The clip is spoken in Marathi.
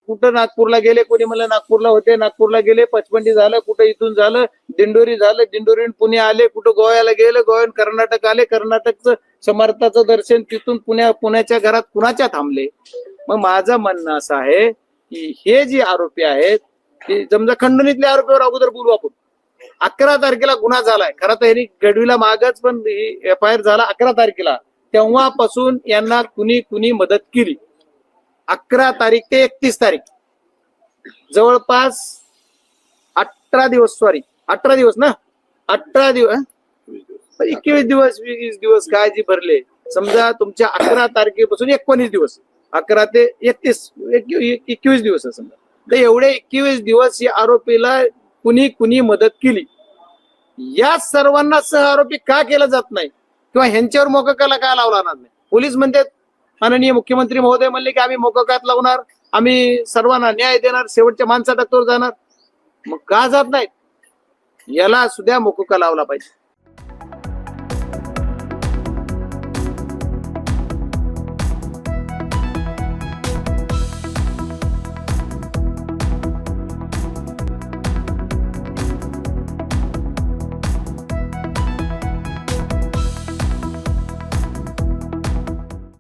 कुठं नागपूरला गेले, कोणी म्हणलं नागपूरला होते, नागपूरला गेले, पचमंडी झालं, कुठं इथून झालं, दिंडोरी झालं, दिंडोरीहून पुणे आले, कुठं गोव्याला गेले, गोव्याहून कर्नाटक आले, कर्नाटकचं समर्थाचं दर्शन, तिथून पुण्याच्या घरात कुणाच्या थांबले. मग माझं म्हणणं असं आहे की हे जे आरोपी आहेत ते समजा खंडणीतल्या आरोपीवर अगोदर बोलू आपण. 11 तारखेला गुन्हा झालाय, खरं तर यांनी गडवीला मागच पण FIR झाला 11 तारखेला. तेव्हापासून यांना कुणी मदत केली. 11 तारीख ते 31 तारीख जवळपास 18 दिवस, सॉरी 18 दिवस ना, 18 दिवस 21 दिवस 20 दिवस काय जी भरले, समजा तुमच्या 11 तारखेपासून 19 दिवस, 11 ते 31 21 दिवस समजा. तर एवढे 21 दिवस या आरोपीला कुणी मदत केली. या सर्वांना सह आरोपी का केला जात नाही किंवा ह्यांच्यावर मोककाला का लावला नाही? पोलीस म्हणतात, माननीय मुख्यमंत्री महोदय म्हणले की आम्ही मोककात लावणार, आम्ही सर्वांना न्याय देणार, शेवटच्या माणसा डॉक्टर जाणार. मग का जात नाहीत? याला सुद्धा मोकका लावला पाहिजे.